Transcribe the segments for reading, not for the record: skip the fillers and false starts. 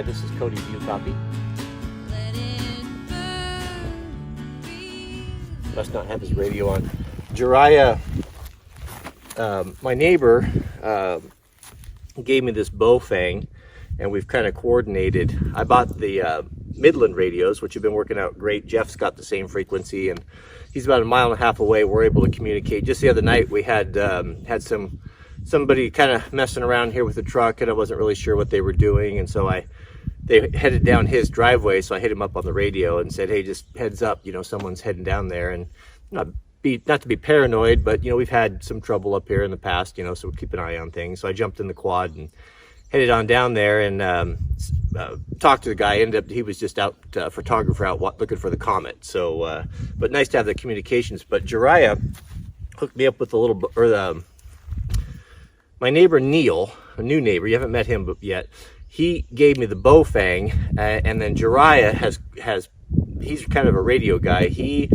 Jiraiya. This is Cody View Copy. Must not have his radio on. Jiraiya, my neighbor gave me this Bowfang, and we've kind of coordinated. I bought the Midland radios, which have been working out great. Jeff's got the same frequency, and he's about 1.5 miles away. We're able to communicate. Just the other night, we had somebody kind of messing around here with the truck, and I wasn't really sure what they were doing, and so they headed down his driveway, so I hit him up on the radio and said, hey, just heads up, someone's heading down there. And not to be paranoid, but we've had some trouble up here in the past, so we keep an eye on things. So I jumped in the quad and headed on down there and talked to the guy. He was just out, photographer out looking for the comet. So, but nice to have the communications. But Jiraiya hooked me up with my neighbor Neil, a new neighbor. You haven't met him yet. He gave me the Bowfang, and then Jiraiya he's kind of a radio guy. He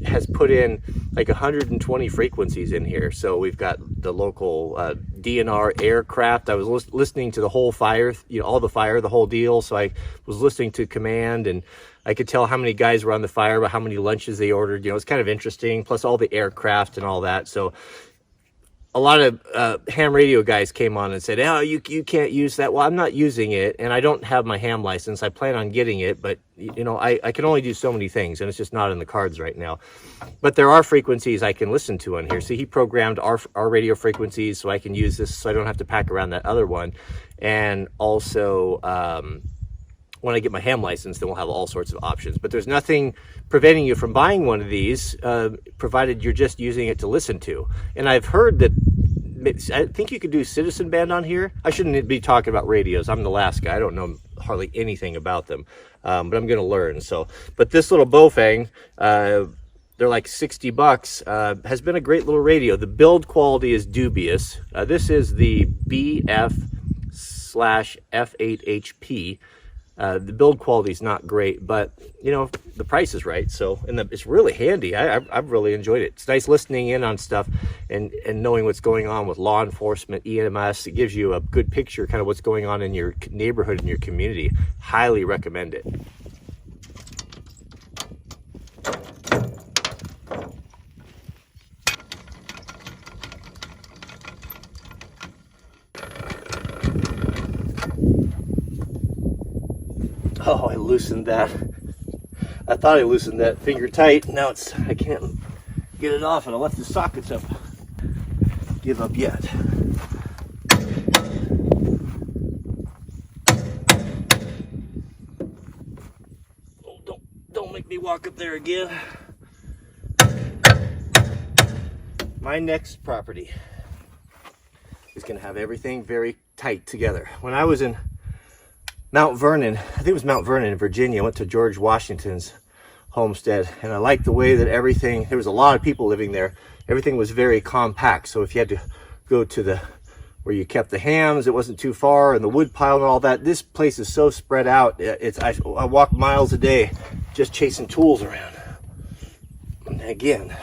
has put in like 120 frequencies in here. So we've got the local DNR aircraft. I was listening to the whole fire, all the fire, the whole deal. So I was listening to command, and I could tell how many guys were on the fire, but how many lunches they ordered. It's kind of interesting. Plus all the aircraft and all that. So a lot of ham radio guys came on and said, oh, you can't use that. Well, I'm not using it, and I don't have my ham license. I plan on getting it, but I can only do so many things, and it's just not in the cards right now. But there are frequencies I can listen to on here. So he programmed our radio frequencies so I can use this, so I don't have to pack around that other one. And also, when I get my ham license, then we'll have all sorts of options. But there's nothing preventing you from buying one of these, provided you're just using it to listen to. And I've heard that, I think you could do citizen band on here. I shouldn't be talking about radios. I'm the last guy. I don't know hardly anything about them, but I'm going to learn. So, but this little Bowfang, they're like $60, has been a great little radio. The build quality is dubious. This is the BF/F8HP. The build quality is not great, but the price is right. So, and it's really handy. I've really enjoyed it. It's nice listening in on stuff and knowing what's going on with law enforcement, EMS. It gives you a good picture, kind of what's going on in your neighborhood and your community. Highly recommend it. Oh, I loosened that. I thought I loosened that finger tight. Now I can't get it off, and I left the sockets up. Give up yet. Oh, don't make me walk up there again. My next property is going to have everything very tight together. When I was in Mount Vernon, I think it was Mount Vernon in Virginia, I went to George Washington's homestead, and I liked the way that there was a lot of people living there. Everything was very compact. So if you had to go to where you kept the hams, it wasn't too far, and the wood pile and all that. This place is so spread out. I walk miles a day just chasing tools around. And again,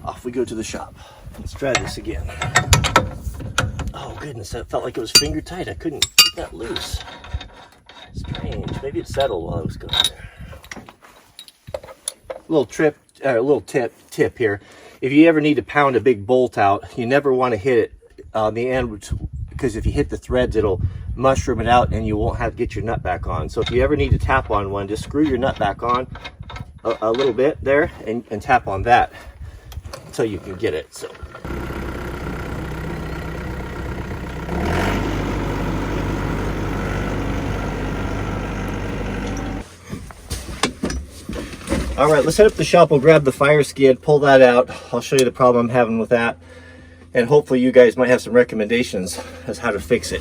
off we go to the shop. Let's try this again. Oh goodness, that felt like it was finger tight. I couldn't get that loose. Strange. Maybe it settled while I was going there. Little tip here. If you ever need to pound a big bolt out, you never want to hit it on the end, because if you hit the threads, it'll mushroom it out and you won't have to get your nut back on. So if you ever need to tap on one, just screw your nut back on a little bit there and tap on that until you can get it. So. All right, let's head up to the shop. We'll grab the fire skid, pull that out. I'll show you the problem I'm having with that. And hopefully you guys might have some recommendations as how to fix it.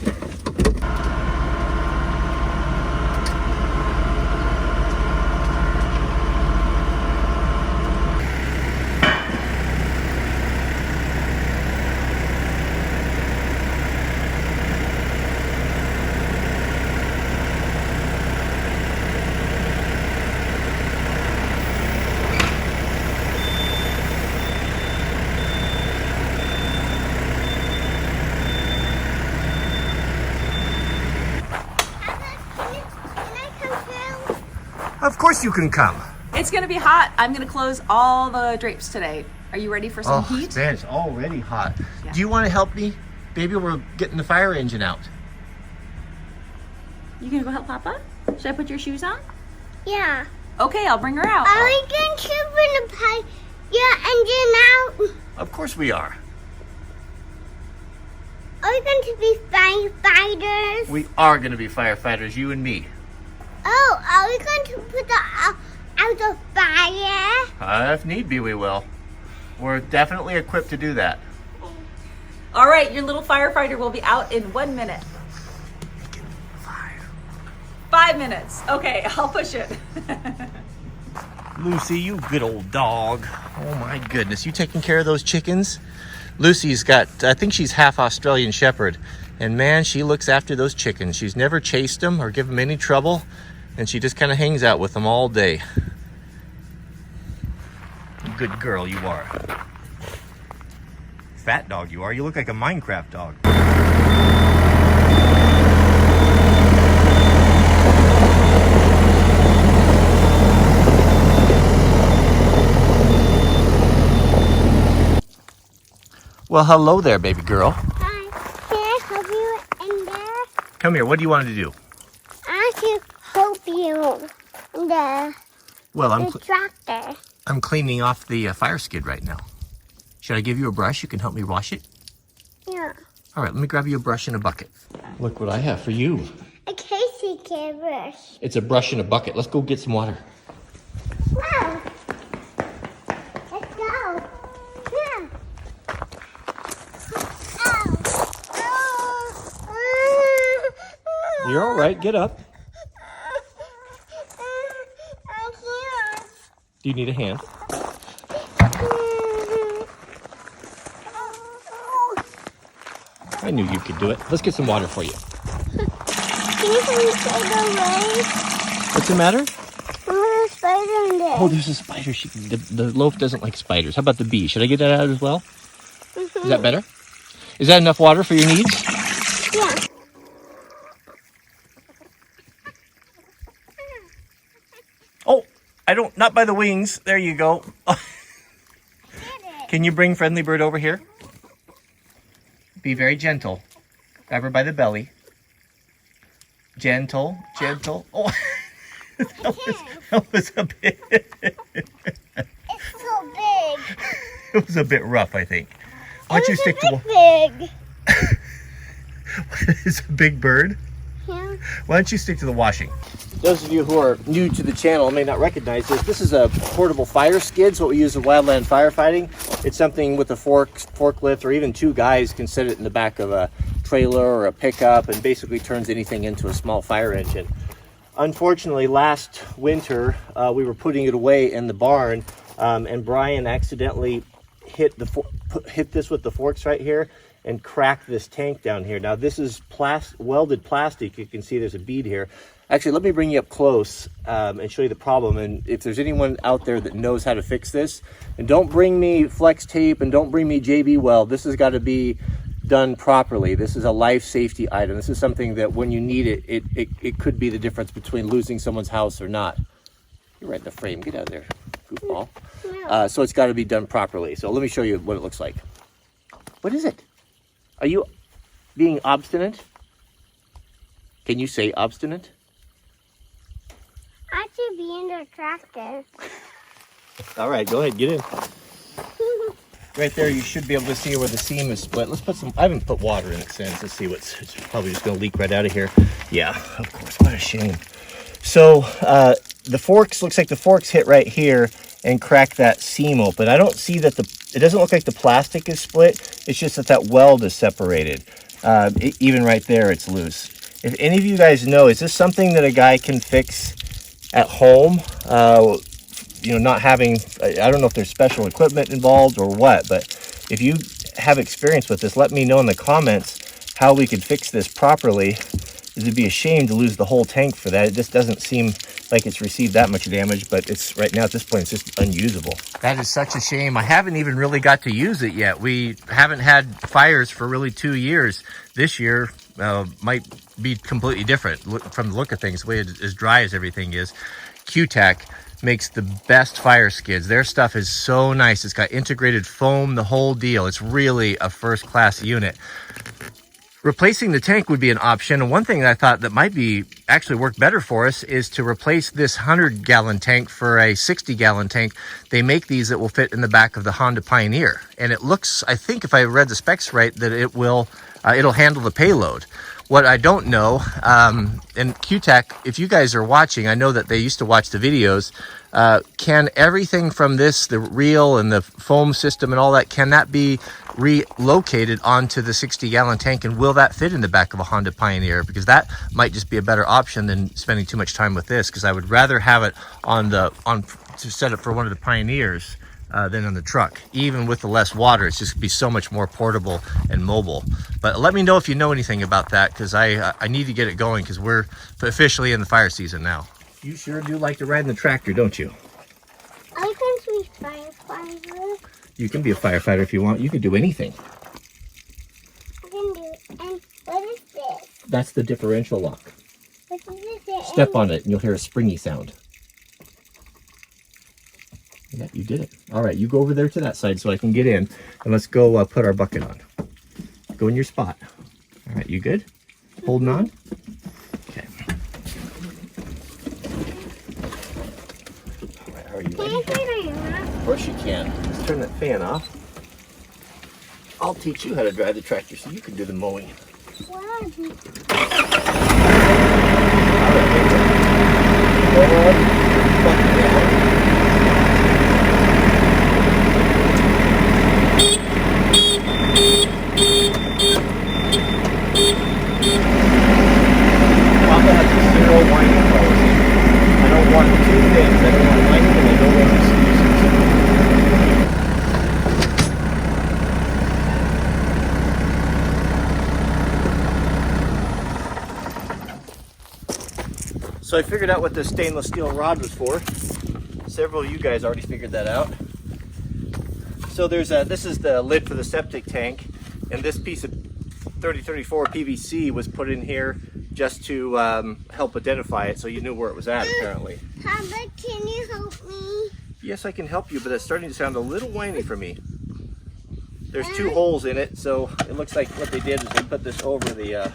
course you can come. It's gonna be hot. I'm gonna close all the drapes today. Are you ready for some heat? Man, it's already hot. Yeah. Do you want to help me? Baby, we're getting the fire engine out. You gonna go help Papa? Should I put your shoes on? Yeah. Okay, I'll bring her out. Are we going to bring the engine out? Of course we are. Are we going to be firefighters? We are going to be firefighters, you and me. Oh, are we going to put the out the fire? If need be, we will. We're definitely equipped to do that. All right, your little firefighter will be out in 1 minute. 5 minutes. Okay, I'll push it. Lucy, you good old dog. Oh my goodness, you taking care of those chickens? Lucy's got, I think she's half Australian Shepherd. And man, she looks after those chickens. She's never chased them or given them any trouble. And she just kind of hangs out with them all day. Good girl you are. Fat dog you are. You look like a Minecraft dog. Well, hello there, baby girl. Hi. Can I help you in there? Come here. What do you want to do? I can help you in the tractor. I'm cleaning off the fire skid right now. Should I give you a brush? You can help me wash it? Yeah. All right, let me grab you a brush and a bucket. Look what I have for you. A Casey can brush. It's a brush and a bucket. Let's go get some water. Wow. Let's go. Yeah. You're all right. Get up. I can't. Do you need a hand? I knew you could do it. Let's get some water for you. Can you please take away? What's the matter? There's a spider in there. Oh, there's a spider. The loaf doesn't like spiders. How about the bee? Should I get that out as well? Is that better? Is that enough water for your needs? Yeah. Oh, not by the wings. There you go. Can you bring Friendly Bird over here? Be very gentle. Grab her by the belly. Gentle, gentle. Oh, that was a bit. It's so big. It was a bit rough, I think. Why don't you stick to big. It's a big bird. Yeah. Why don't you stick to the washing? Those of you who are new to the channel may not recognize this. This is a portable fire skid, so what we use in wildland firefighting. It's something with a forklift, or even two guys can set it in the back of a trailer or a pickup and basically turns anything into a small fire engine. Unfortunately, last winter, we were putting it away in the barn, and Brian accidentally hit this with the forks right here and cracked this tank down here. Now this is welded plastic. You can see there's a bead here. Actually, let me bring you up close and show you the problem. And if there's anyone out there that knows how to fix this, and don't bring me flex tape and don't bring me JB weld. This has got to be done properly. This is a life safety item. This is something that when you need it, it could be the difference between losing someone's house or not. You're right in the frame. Get out of there, goofball. So it's got to be done properly. So let me show you what it looks like. What is it? Are you being obstinate? Can you say obstinate? I should be in the tractor. All right, go ahead, get in. Right there, you should be able to see where the seam is split. Let's put some, I haven't put water in it since. Let's see it's probably just gonna leak right out of here. Yeah, of course, what a shame. So the forks, looks like the forks hit right here and crack that seam open. I don't see that it doesn't look like the plastic is split. It's just that weld is separated. Even right there, it's loose. If any of you guys know, is this something that a guy can fix at home? You know, not having, I don't know if there's special equipment involved or what, but if you have experience with this, let me know in the comments how we could fix this properly. It'd be a shame to lose the whole tank for that. It just doesn't seem like it's received that much damage, but it's right now at this point, it's just unusable. That is such a shame. I haven't even really got to use it yet. We haven't had fires for really 2 years. This year might be completely different from the look of things, the way as dry as everything is. Q-Tac makes the best fire skids. Their stuff is so nice. It's got integrated foam, the whole deal. It's really a first-class unit. Replacing the tank would be an option. And one thing that I thought that might be actually work better for us is to replace this 100-gallon tank for a 60-gallon tank. They make these that will fit in the back of the Honda Pioneer. And it looks, I think if I read the specs right, that it will, it'll handle the payload. What I don't know, and Q-Tac, if you guys are watching, I know that they used to watch the videos, can everything from this, the reel and the foam system and all that, can that be relocated onto the 60-gallon tank, and will that fit in the back of a Honda Pioneer? Because that might just be a better option than spending too much time with this, because I would rather have it to set up for one of the Pioneers than on the truck. Even with the less water, it's just be so much more portable and mobile. But let me know if you know anything about that, because I need to get it going, because we're officially in the fire season now. You sure do like to ride in the tractor, don't you? I can be firefighter. You can be a firefighter if you want. You can do anything. I can do. And what is this? That's the differential lock. What is this? Step on it and you'll hear a springy sound. Yeah, you did it. All right, you go over there to that side so I can get in, and let's go put our bucket on. Go in your spot. All right, you good? Holding on? Okay. All right, how are you? Can I turn it on? Of course you can. Let's turn that fan off. I'll teach you how to drive the tractor so you can do the mowing. What? Bucket down. Papa has a zero whining policy. I don't want two things. I don't want whining and I don't want excuses. So I figured out what this stainless steel rod was for. Several of you guys already figured that out. So there's this is the lid for the septic tank, and this piece of 3034 PVC was put in here just to help identify it, so you knew where it was at, apparently. Papa, can you help me? Yes, I can help you, but it's starting to sound a little whiny for me. There's two holes in it, so it looks like what they did is they put this over the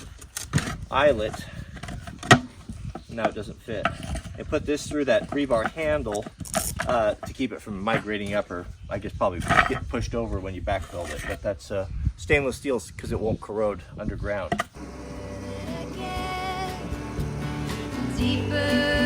eyelet. Now it doesn't fit. They put this through that rebar handle to keep it from migrating up, or I guess probably get pushed over when you backfill it. But that's stainless steel because it won't corrode underground. Deeper